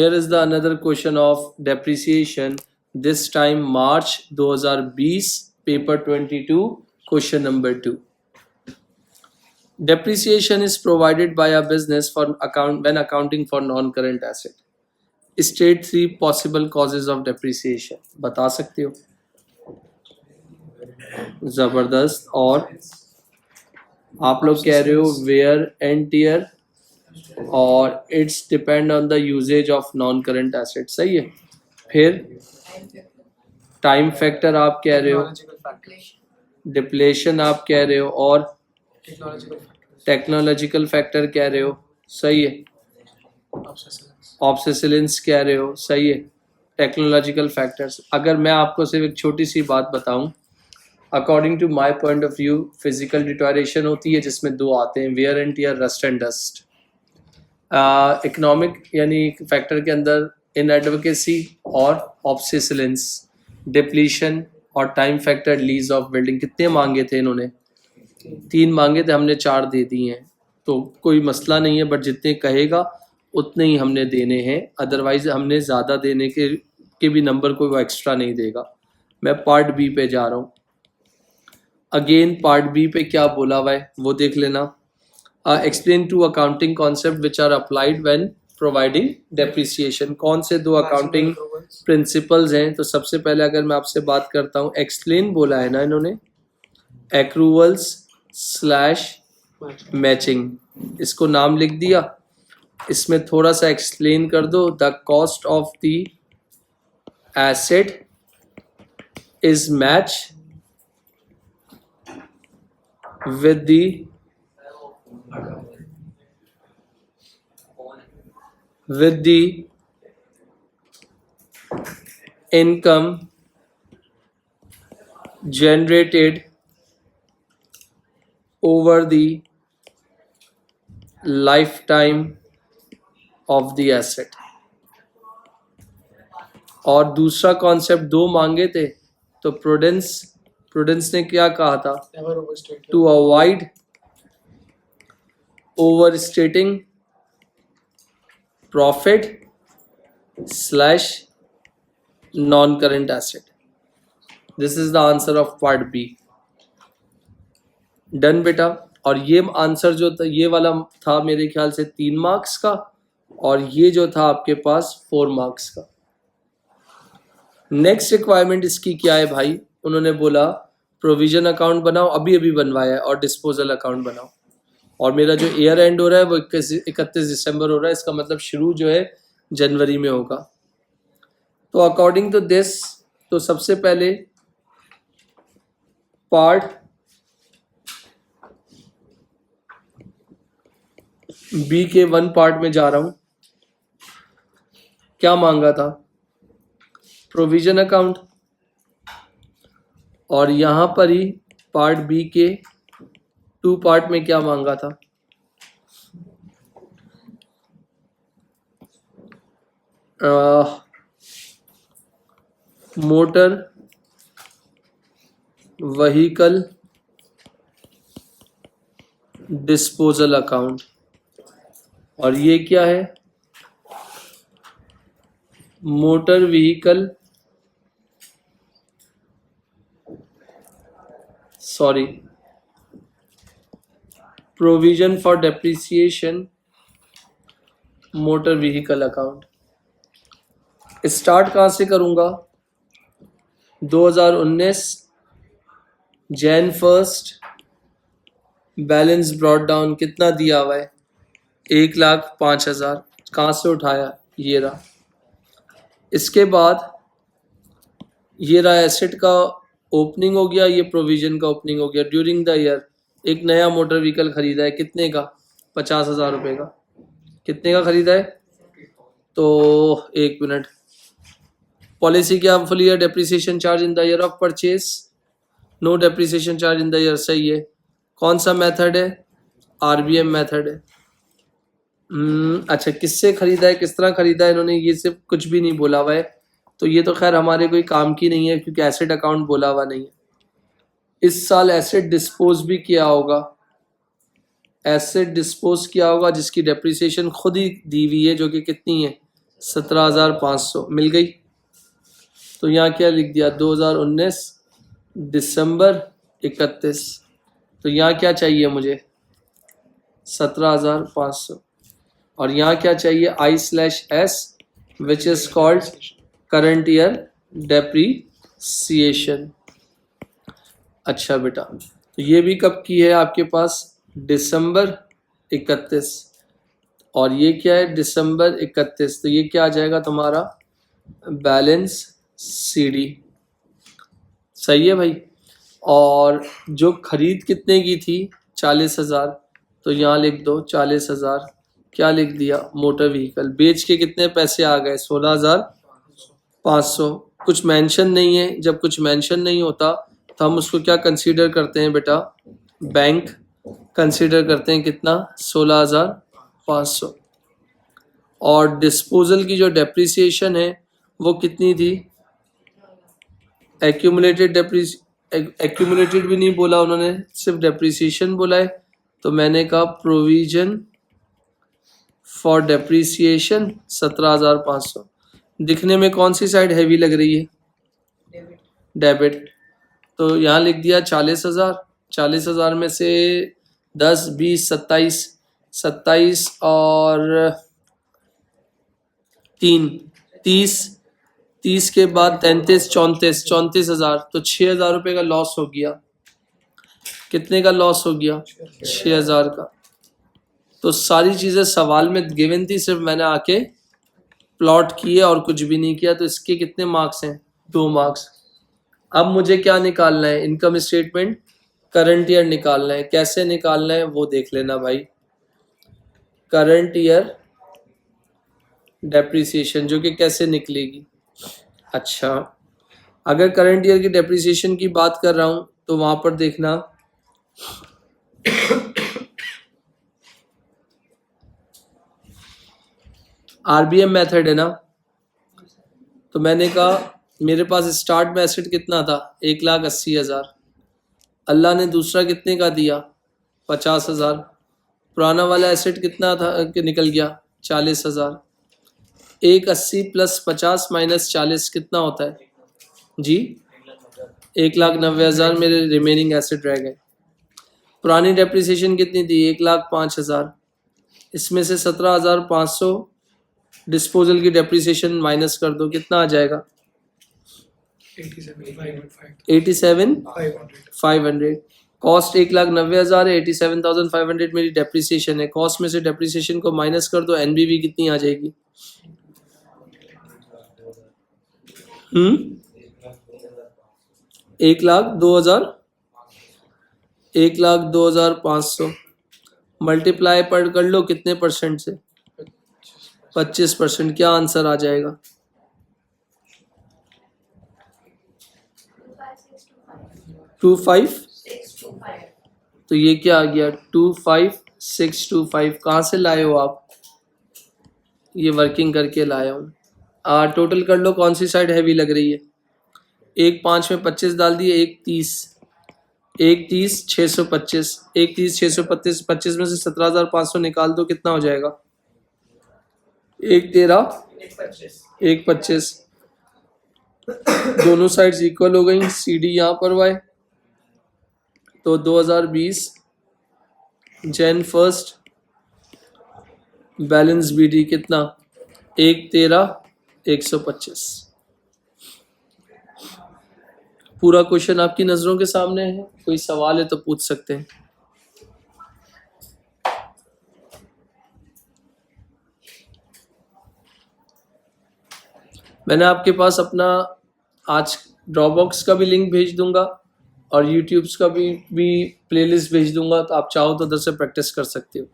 Here is the another question of depreciation. This time March 2020, paper 22, question number 2. Depreciation is provided by a business for when accounting for non-current asset. State 3 possible causes of depreciation. बता सकते हो? जबरदस्त. और आप लोग कह रहे हो वेयर एंड टीयर और it's depend on the usages of non current asset. सही है. फिर टाइम फैक्टर आप कह रहे हो, डिप्लेशन आप कह रहे हो, और टेक्नोलॉजिकल फैक्टर कह रहे हो. सही है. ऑब्सेसिलेंस कह रहे हो. सही है. Technological factors. अगर मैं आपको सिर्फ एक छोटी सी बात बताऊं, according to my point of view physical deterioration होती है जिसमें दो आते हैं, wear and tear, rust and dust. Economic यानी फैक्टर के अंदर इनएडवोकेसी और ऑब्सेसिलेंस, डिप्लीशन और time factor, lease of building. कितने मांगे थे इन्होंने? 3 मांगे थे, हमने 4 दे दिए हैं. तो कोई मसला नहीं है, बट जितने कहेगा उतने ही हमने देने हैं. अदरवाइज हमने ज़्यादा देने के भी नंबर कोई वो एक्स्ट्रा नहीं देगा. मैं पार्ट बी पे जा रहा हूँ. अगेन पार्ट बी पे क्या बोला हुआ है वो देख लेना. Explain 2 accounting concept which are applied when providing depreciation. कौन से 2 अकाउंटिंग प्रिंसिपल्स हैं? तो सबसे पहले अगर मैं आपसे बात करता हूँ, एक्सप्लेन बोला है ना इन्होंने, एक्रूवल्स स्लैश मैचिंग. इसको नाम लिख दिया. इसमें थोड़ा सा एक्सप्लेन कर दो. The cost of the asset is match with the income generated over the lifetime of the asset. और दूसरा कॉन्सेप्ट 2 मांगे थे. तो प्रूडेंस ने क्या कहा था? To avoid over stating profit slash non current asset. This is the answer of part B. Done बेटा. और ये आंसर जो था, ये वाला था मेरे ख्याल से 3 मार्क्स का, और ये जो था आपके पास 4 मार्क्स का. नेक्स्ट रिक्वायरमेंट इसकी क्या है भाई? उन्होंने बोला प्रोविजन अकाउंट बनाओ, अभी अभी बनवाया है, और डिस्पोजल अकाउंट बनाओ. और मेरा जो ईयर एंड हो रहा है वो 31 दिसंबर हो रहा है. इसका मतलब शुरू जो है जनवरी में होगा. तो अकॉर्डिंग टू दिस, तो सबसे पहले पार्ट बी के 1 पार्ट में जा रहा हूं. क्या मांगा था? Provision account. और यहाँ पर ही पार्ट बी के 2 पार्ट में क्या मांगा था? Motor vehicle disposal account. और ये क्या है? Motor vehicle, sorry, provision for depreciation motor vehicle account. Start कहाँ से करूँगा? 2019 जैन 1 बैलेंस ब्रॉट डाउन कितना दिया हुआ है? 1,05,000. कहाँ से उठाया? ये रहा. इसके बाद ये रहा एसेट का ओपनिंग हो गया, ये प्रोविजन का ओपनिंग हो गया. ड्यूरिंग द ईयर एक नया मोटर व्हीकल खरीदा है. कितने का? 50,000 रुपये का. कितने का खरीदा है? तो 1 मिनट. पॉलिसी क्या? Full year depreciation charge in the year of purchase, no depreciation charge in the year. सही है. कौन सा मेथड है? RBM मेथड है. अच्छा, किससे खरीदा है, किस तरह खरीदा है इन्होंने, ये सिर्फ कुछ भी नहीं बोला हुआ है. तो ये तो खैर हमारे कोई काम की नहीं है, क्योंकि एसेट अकाउंट बोला हुआ नहीं है. इस साल एसेट डिस्पोज भी किया होगा, एसेट डिस्पोज किया होगा जिसकी डेप्रिसिएशन खुद ही दी हुई है, जो कि कितनी है? 17,500 मिल गई। तो यहाँ क्या लिख दिया 2019 दिसंबर 31। तो यहाँ क्या चाहिए मुझे 17,500 और यहाँ क्या चाहिए I/S which is called current year depreciation. अच्छा बेटा, तो ये भी कब की है आपके पास दिसंबर 31 और ये क्या है दिसंबर 31। तो ये क्या आ जाएगा तुम्हारा बैलेंस CD। सही है भाई। और जो खरीद कितने की थी 40,000। तो यहाँ लिख दो 40,000। क्या लिख दिया मोटर व्हीकल। बेच के कितने पैसे आ गए 16,500। कुछ मेंशन नहीं है। जब कुछ मेंशन नहीं होता तो हम उसको क्या कंसीडर करते हैं बेटा बैंक कंसीडर करते हैं कितना 16,500। और डिस्पोजल की जो डेप्रिसिएशन है वो कितनी थी एक्यूमुलेटेड भी नहीं बोला उन्होंने, सिर्फ डेप्रिसिएशन बोला है। तो मैंने कहा प्रोविजन फॉर डेप्रिसिएशन 17,500। दिखने में कौन सी साइड हैवी लग रही है डेबिट। तो यहाँ लिख दिया 40,000। 40,000 में से 10 20 27 और 3 30 के बाद 33 34,000। तो 6,000 रुपये का लॉस हो गया। कितने का लॉस हो गया 6,000 का। तो सारी चीज़ें सवाल में गिवन थी, सिर्फ मैंने आके प्लॉट किए और कुछ भी नहीं किया। तो इसके कितने मार्क्स हैं 2 मार्क्स। अब मुझे क्या निकालना है इनकम स्टेटमेंट करंट ईयर निकालना है। कैसे निकालना है वो देख लेना भाई। करंट ईयर डेप्रिसिएशन जो कि कैसे निकलेगी। अच्छा, अगर करंट ईयर की डेप्रिसिएशन की बात कर रहा हूं तो वहां पर देखना RBM मेथड है ना। तो मैंने कहा मेरे पास स्टार्ट में एसेट कितना था 1,80,000। अल्लाह ने दूसरा कितने का दिया 50,000। पुराना वाला एसेट कितना था कि निकल गया 40,000। 180 प्लस 50 माइनस 40 कितना होता है जी 1,90,000 मेरे रिमेनिंग एसेट रह गए। पुरानी डेप्रिसिएशन कितनी थी 1,05,000। इसमें से 17,500 डिस्पोजल की डेप्रिसिएशन माइनस कर दो कितना आ जाएगा 87,500। कॉस्ट 1,90,000 है 87,500 मेरी डेप्रिसिएशन है। कॉस्ट में से डेप्रिसिएशन को माइनस कर दो NBV कितनी आ जाएगी 1,02,500 मल्टीप्लाई पर कर लो कितने परसेंट से 25%। क्या आंसर आ जाएगा 25,625। तो ये क्या आ गया 25,625। कहाँ से लाए हो आप ये वर्किंग करके लाया हूँ। टोटल कर लो कौन सी साइड हैवी लग रही है। 1,5 में 25 डाल दिए 1,30 625। 1,30 625 25 में से 17,500 निकाल दो कितना हो जाएगा 1,13 1,25। दोनों साइड्स इक्वल हो गई। CD यहाँ पर y। तो 2020 Jan 1 बैलेंस BD कितना 1,13,125। पूरा क्वेश्चन आपकी नजरों के सामने है। कोई सवाल है तो पूछ सकते हैं। मैंने आपके पास अपना आज ड्रॉपबॉक्स का भी लिंक भेज दूंगा और यूट्यूब्स का भी प्लेलिस्ट भेज दूंगा। तो आप चाहो तो उधर से प्रैक्टिस कर सकते हो।